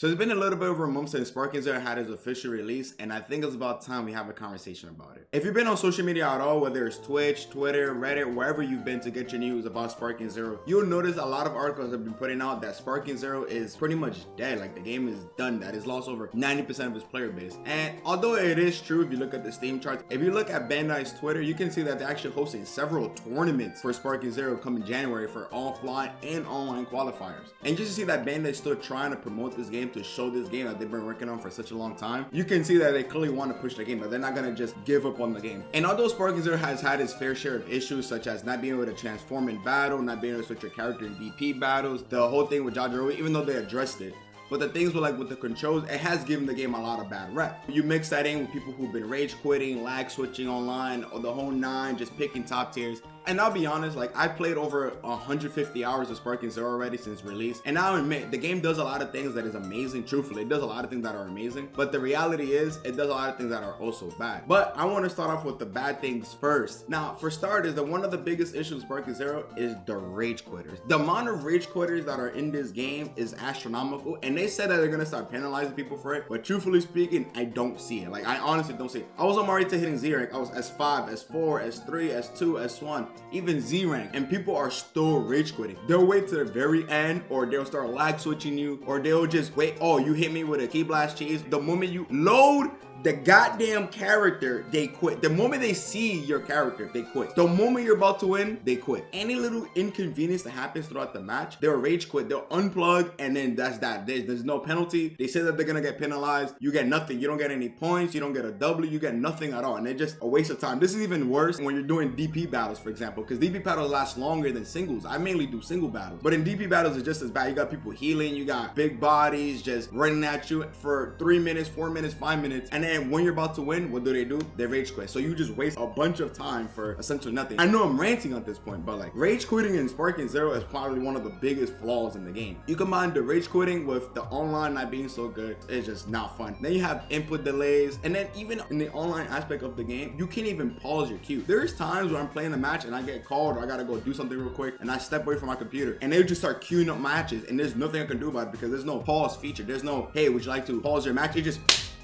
So it's been a little bit over a month since Sparking Zero had its official release, and I think it's about time we have a conversation about it. If you've been on social media at all, whether it's Twitch, Twitter, Reddit, wherever you've been to get your news about Sparking Zero, you'll notice a lot of articles have been putting out that Sparking Zero is pretty much dead, like the game is done, that it's lost over 90% of its player base. And although it is true, if you look at the Steam charts, if you look at Bandai's Twitter, you can see that they're actually hosting several tournaments for Sparking Zero coming January for offline and online qualifiers. And just to see that Bandai's still trying to promote this game, to show this game that they've been working on for such a long time, you can see that they clearly want to push the game, but they're not gonna just give up on the game. And although Sparking Zero has had its fair share of issues, such as not being able to transform in battle, not being able to switch your character in DP battles, the whole thing with Jajaro, even though they addressed it, but the things with the controls, it has given the game a lot of bad rep. You mix that in with people who've been rage quitting, lag switching online, or the whole nine, just picking top tiers. And I'll be honest, like, I played over 150 hours of Sparking Zero already since release. And I'll admit, the game does a lot of things that is amazing. Truthfully, it does a lot of things that are amazing. But the reality is, it does a lot of things that are also bad. But I want to start off with the bad things first. Now, for starters, one of the biggest issues with Sparking Zero is the rage quitters. The amount of rage quitters that are in this game is astronomical. And they said that they're going to start penalizing people for it. But truthfully speaking, I don't see it. Like, I honestly don't see it. I was on my way to hitting Z rank. I was S5, S4, S3, S2, S1. Even Z rank, and people are still rage quitting. They'll wait to the very end, or they'll start lag switching you, or they'll just wait. Oh, you hit me with a key blast cheese. The moment you load the goddamn character, they quit. The moment they see your character, they quit. The moment you're about to win, they quit. Any little inconvenience that happens throughout the match, they'll rage quit. They'll unplug, and then that's that. There's no penalty. They say that they're gonna get penalized. You get nothing. You don't get any points. You don't get a W. You get nothing at all, and it's just a waste of time. This is even worse when you're doing DP battles, for example, because DP battles last longer than singles. I mainly do single battles, but in DP battles, it's just as bad. You got people healing. You got big bodies just running at you for 3 minutes, 4 minutes, 5 minutes, and then when you're about to win, what do? They rage quit. So you just waste a bunch of time for essentially nothing. I know I'm ranting at this point, but like, rage quitting in Sparking Zero is probably one of the biggest flaws in the game. You combine the rage quitting with the online not being so good, it's just not fun. Then you have input delays, and then even in the online aspect of the game, you can't even pause your queue. There's times where I'm playing a match and I get called, or I gotta go do something real quick, and I step away from my computer, and they just start queuing up matches, and there's nothing I can do about it because there's no pause feature. There's no, hey, would you like to pause your match? It just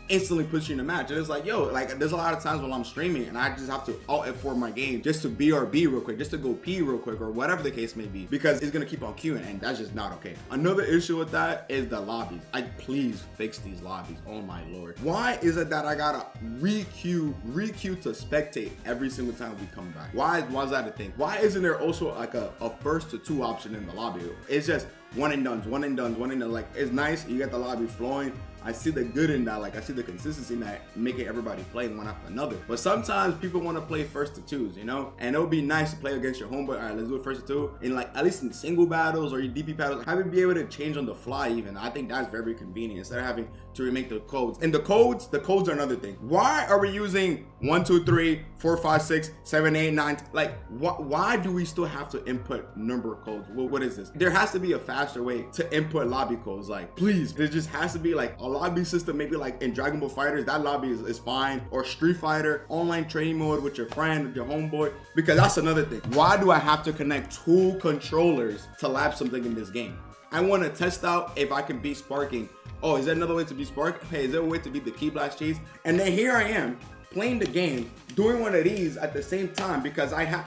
instantly puts you in the match. And it's like, yo, like, there's a lot of times when I'm streaming and I just have to alt F4 my game just to BRB real quick, just to go pee real quick, or whatever the case may be, because it's gonna keep on queuing, and that's just not okay. Another issue with that is the lobbies. Please fix these lobbies. Oh my lord. Why is it that I gotta re-queue to spectate every single time we come back? Why is that a thing? Why isn't there also like a first to two option in the lobby? It's just one and done. Like, it's nice, you get the lobby flowing. I see the good in that. Like, I see the consistency in that, making everybody play one after another. But sometimes people want to play first to twos, you know? And it would be nice to play against your homeboy. All right, let's do it first to two. And like, at least in single battles or your DP battles, have it be able to change on the fly even. I think that's very convenient instead of having to remake the codes. And the codes are another thing. Why are we using 1, 2, 3, 4, 5, 6, 7, 8, 9? Like, why do we still have to input number codes? What is this? There has to be a faster way to input lobby codes. Like, please, there just has to be like a lobby system. Maybe like in Dragon Ball Fighters, that lobby is fine, or Street Fighter online training mode with your friend, with your homeboy, because that's another thing. Why do I have to connect 2 controllers to lap something in this game? I want to test out if I can beat Sparking. Oh, is there another way to beat Spark? Hey, is there a way to beat the key blast cheese? And then here I am playing the game, doing one of these at the same time, because I have.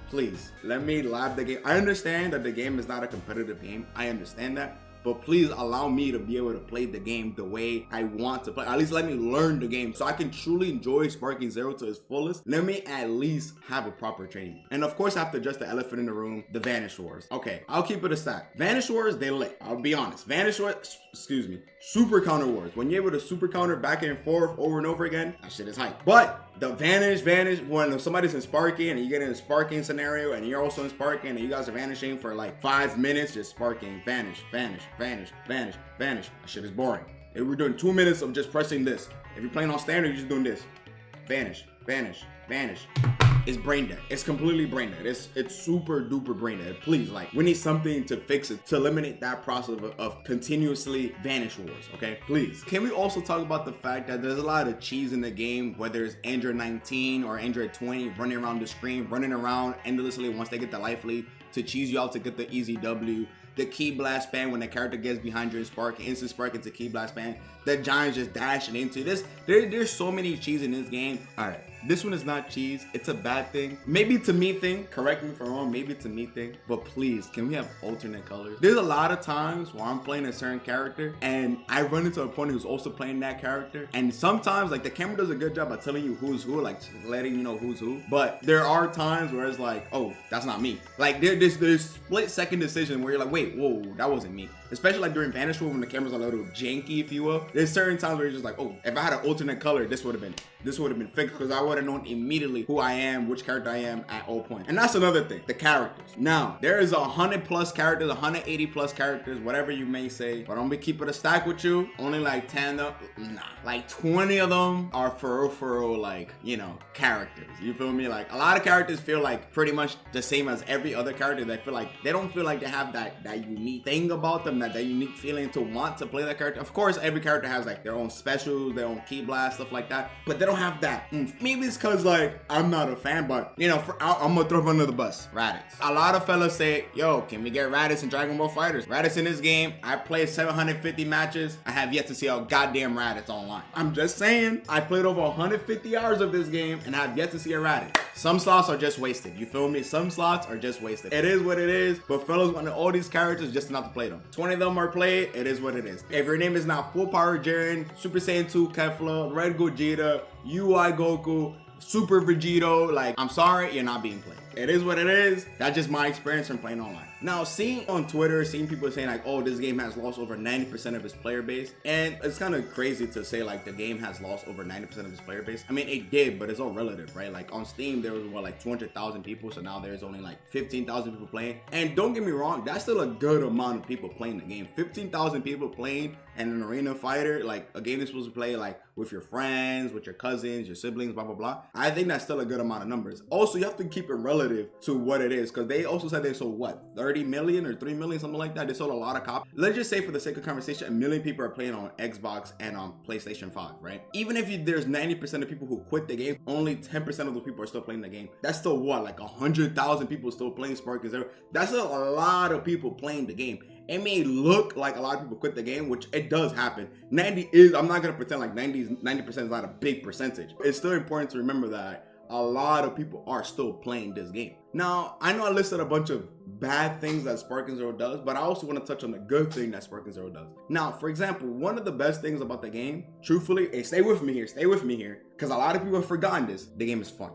Please let me lab the game. I understand that the game is not a competitive game. I understand that. But please allow me to be able to play the game the way I want to play. At least let me learn the game so I can truly enjoy Sparking Zero to its fullest. Let me at least have a proper training. And of course, I have to address the elephant in the room, the Vanish Wars. Okay, I'll keep it a stack. Vanish Wars, they lit. I'll be honest. Vanish Wars, excuse me, super counter wars. When you're able to super counter back and forth over and over again, that shit is hype. But the Vanish, when somebody's in Sparking and you get in a Sparking scenario and you're also in Sparking and you guys are vanishing for like 5 minutes, just Sparking, vanish. That shit is boring. If we're doing 2 minutes of just pressing this, if you're playing on standard, you're just doing this. Vanish. It's brain dead. It's completely brain dead. It's super duper brain dead. Please, like, we need something to fix it, to eliminate that process of continuously Vanish Wars, okay? Please. Can we also talk about the fact that there's a lot of cheese in the game, whether it's Android 19 or Android 20, running around the screen, running around endlessly once they get the life lead to cheese you out to get the easy W. the Ki Blast spam when the character gets behind your spark, instant spark into Ki Blast spam. The Giants just dashing into this. There's so many cheese in this game. All right, this one is not cheese. It's a bad thing. Maybe it's a me thing. Correct me if I'm wrong. Maybe it's a me thing. But please, can we have alternate colors? There's a lot of times where I'm playing a certain character and I run into an opponent who's also playing that character. And sometimes like the camera does a good job at telling you who's who, like letting you know who's who. But there are times where it's like, oh, that's not me. Like there's split second decision where you're like, wait, whoa, that wasn't me. Especially like during Vanish Wars when the camera's a little janky, if you will. There's certain times where you're just like, oh, if I had an alternate color, this would have been fixed because I would have known immediately who I am, which character I am at all points. And that's another thing, the characters. Now, there is 100+ characters, 180+ characters, whatever you may say. But I'm gonna keep it a stack with you. Only like 10 of them, like 20 of them are for real, like, you know, characters. You feel me? Like a lot of characters feel like pretty much the same as every other character. They don't feel like they have that unique thing about them, that unique feeling to want to play that character. Of course, every character has like their own specials, their own Ki Blast, stuff like that, but they don't have that. Maybe it's because like I'm not a fan, but you know, I'm gonna throw him under the bus. Raditz. A lot of fellas say, yo, can we get Raditz in Dragon Ball FighterZ? Raditz in this game, I played 750 matches. I have yet to see a goddamn Raditz online. I'm just saying, I played over 150 hours of this game and I have yet to see a Raditz. Some slots are just wasted. You feel me? Some slots are just wasted. It is what it is, but fellas wanted all these characters just not to play them. 20 of them are played, it is what it is. If your name is not Full Power Jiren, Super Saiyan 2 Kefla, Red Gogeta, UI Goku, Super Vegito, like, I'm sorry, you're not being played. It is what it is. That's just my experience from playing online. Now, seeing on Twitter, seeing people saying like, oh, this game has lost over 90% of its player base. And it's kind of crazy to say like the game has lost over 90% of its player base. I mean, it did, but it's all relative, right? Like on Steam, there was what, like 200,000 people. So now there's only like 15,000 people playing. And don't get me wrong, that's still a good amount of people playing the game. 15,000 people playing and an arena fighter, like a game you're supposed to play like with your friends, with your cousins, your siblings, blah, blah, blah. I think that's still a good amount of numbers. Also, you have to keep it relative to what it is, because they also said they sold what, 30 million or 3 million, something like that. They sold a lot of copies. Let's just say for the sake of conversation, 1 million people are playing on Xbox and on PlayStation 5, right? Even if there's 90% of people who quit the game, only 10% of those people are still playing the game. That's still what, like 100,000 people still playing Sparking Zero. That's still a lot of people playing the game. It may look like a lot of people quit the game, which it does happen. 90 is, I'm not gonna pretend like 90% is not a big percentage. It's still important to remember that a lot of people are still playing this game. Now, I know I listed a bunch of bad things that Sparking Zero does, but I also want to touch on the good thing that Sparking Zero does. Now, for example, one of the best things about the game, truthfully, and stay with me here, because a lot of people have forgotten this, the game is fun,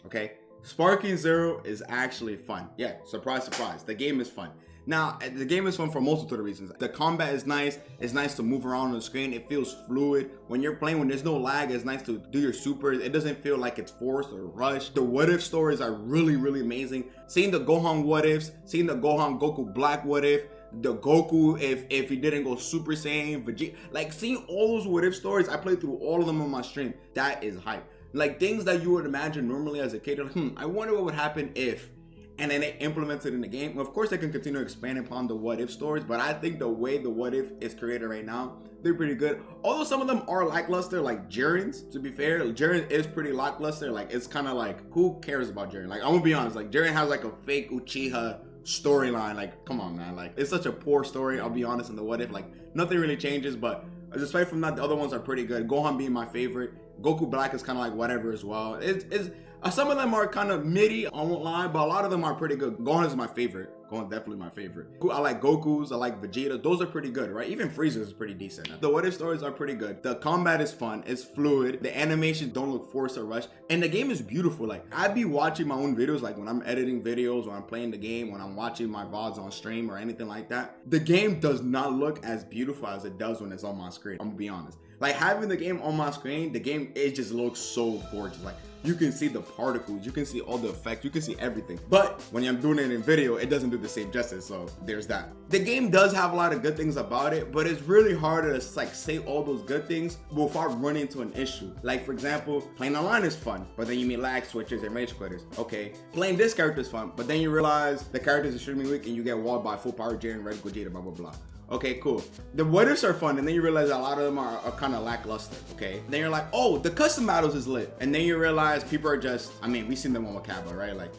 okay? Sparking Zero is actually fun. Yeah, surprise, surprise, the game is fun. Now, the game is fun for multiple reasons. The combat is nice. It's nice to move around on the screen. It feels fluid. When you're playing, when there's no lag, it's nice to do your supers. It doesn't feel like it's forced or rushed. The what if stories are really, really amazing. Seeing the Gohan what ifs, seeing the Gohan Goku Black what if, the Goku if he didn't go Super Saiyan, Vegeta, like seeing all those what if stories, I played through all of them on my stream. That is hype. Like things that you would imagine normally as a kid, like, I wonder what would happen if, and then they implement it in the game. Of course, they can continue to expand upon the what if stories, but I think the way the what if is created right now, they're pretty good. Although some of them are lackluster, like Jiren's, to be fair, Jiren is pretty lackluster. Like it's kind of like, who cares about Jiren? Like I'm gonna be honest, like Jiren has like a fake Uchiha storyline. Like come on, man, like it's such a poor story. I'll be honest, in the what if, like nothing really changes. But aside from that, the other ones are pretty good. Gohan being my favorite. Goku Black is kind of like whatever as well. It's some of them are kind of midi, I won't lie, but a lot of them are pretty good. Gohan is my favorite. Gohan's definitely my favorite. I like Goku's, I like Vegeta. Those are pretty good, right? Even Frieza's is pretty decent. The what if stories are pretty good. The combat is fun, it's fluid. The animations don't look forced or rushed. And the game is beautiful. Like I'd be watching my own videos, like when I'm editing videos, when I'm playing the game, when I'm watching my VODs on stream or anything like that. The game does not look as beautiful as it does when it's on my screen. I'm gonna be honest. Like having the game on my screen, the game, it just looks so gorgeous. Like you can see the particles, you can see all the effects, you can see everything. But when I'm doing it in video, it doesn't do the same justice, so there's that. The game does have a lot of good things about it, but it's really hard to like say all those good things before running into an issue. Like for example, playing online is fun, but then you meet lag switches and rage quitters. Okay, playing this character is fun, but then you realize the character is extremely weak and you get walled by Full Power Jiren, Red Gogeta, blah, blah, blah. Okay, cool. The what ifs are fun, and then you realize a lot of them are kind of lackluster, okay? Then you're like, oh, the custom battles is lit. And then you realize people are just, I mean, we seen them on Wakaba, right? Like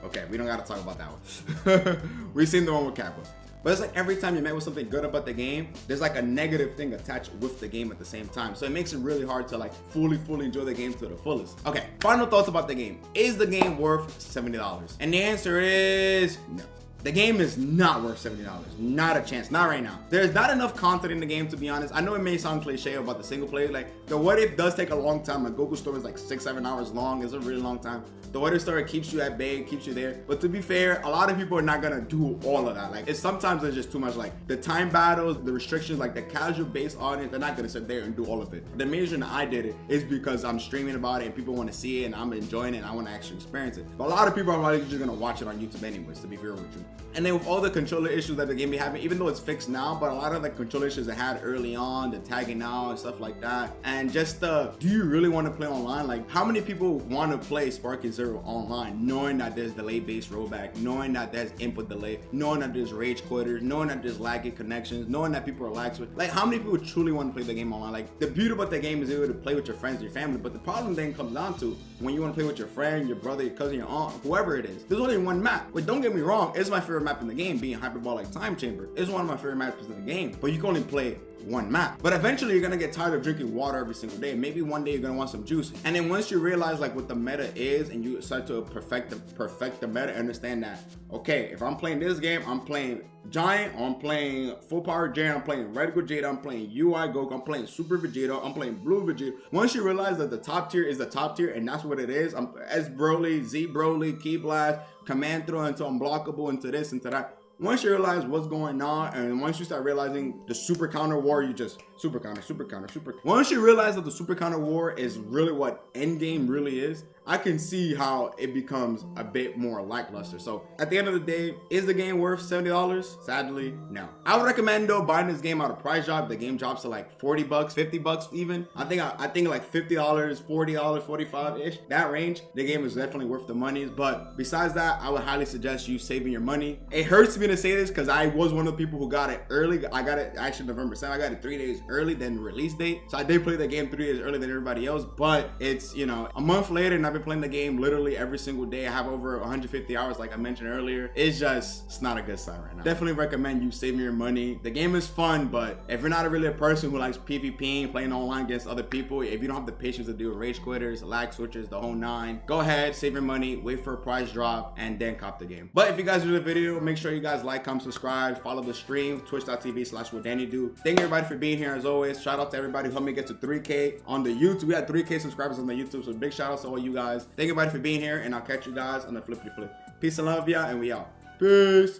Okay, we don't gotta talk about that one. We've seen the one with Kappa. But it's like every time you met with something good about the game, there's like a negative thing attached with the game at the same time. So it makes it really hard to like fully enjoy the game to the fullest. Okay, final thoughts about the game. Is the game worth $70? And the answer is no. The game is not worth $70. Not a chance. Not right now. There's not enough content in the game, to be honest. I know it may sound cliche about the single player. Like, the what if does take a long time. Like, Google Store is like 6-7 hours long. It's a really long time. The what if story keeps you at bay, keeps you there. But to be fair, a lot of people are not gonna do all of that. Like, it's sometimes it's just too much. Like, the time battles, the restrictions, like the casual based audience, they're not gonna sit there and do all of it. The main reason I did it is because I'm streaming about it and people want to see it and I'm enjoying it and I want to actually experience it. But a lot of people are probably just gonna watch it on YouTube anyways, to be fair with you. And then with all the controller issues that the game be having, even though it's fixed now, but a lot of the controller issues it had early on, the tagging out and stuff like that, and just do you really want to play online? Like, how many people want to play Sparking Zero online, knowing that there's delay-based rollback, knowing that there's input delay, knowing that there's rage quitters, knowing that there's laggy connections, knowing that people are lag switch? Like, how many people truly want to play the game online? Like, the beauty about the game is able to play with your friends, your family, but the problem then comes down to when you want to play with your friend, your brother, your cousin, your aunt, whoever it is. There's only one map. But don't get me wrong, it's my favorite map in the game, being Hyperbolic Time Chamber. It's one of my favorite maps in the game, but you can only play one map. But eventually you're gonna get tired of drinking water every single day. Maybe one day you're gonna want some juice. And then once you realize like what the meta is and you start to perfect the meta, understand that, okay, if I'm playing this game, I'm playing Giant, or I'm playing Full Power Jane, I'm playing Red Gogeta, I'm playing UI Goku, I'm playing Super Vegeta, I'm playing Blue Vegeta. Once you realize that the top tier is the top tier and that's what it is, I'm S Broly, Z Broly, Key Blast, Command Throw into Unblockable, into this, into that. Once you realize what's going on, and once you start realizing the super counter war, you just super counter. Once you realize that the super counter war is really what endgame really is, I can see how it becomes a bit more lackluster. So at the end of the day, is the game worth $70? Sadly, no. I would recommend though buying this game out of price drop. The game drops to like $40, $50 even. I think like $50, $40, 45-ish, that range. The game is definitely worth the money. But besides that, I would highly suggest you saving your money. It hurts me to say this because I was one of the people who got it early. I got it actually November 7th. I got it 3 days early than the release date. So I did play the game 3 days earlier than everybody else, but it's, you know, a month later and I've been playing the game literally every single day. I have over 150 hours like I mentioned earlier. It's not a good sign right now. Definitely recommend you saving your money. The game is fun, but if you're not really a person who likes PvPing, playing online against other people, if you don't have the patience to deal with rage quitters, lag switches, the whole nine, go ahead, save your money, wait for a price drop, and then cop the game. But if you guys enjoyed the video, make sure you guys like, comment, subscribe, follow the stream, twitch.tv/whatdannydo. Thank you everybody for being here as always. Shout out to everybody who helped me get to 3K on the YouTube. We had 3K subscribers on the YouTube, so big shout out to all you guys. Thank you everybody for being here, and I'll catch you guys on the flippity flip. Peace and love, y'all, and we out. Peace.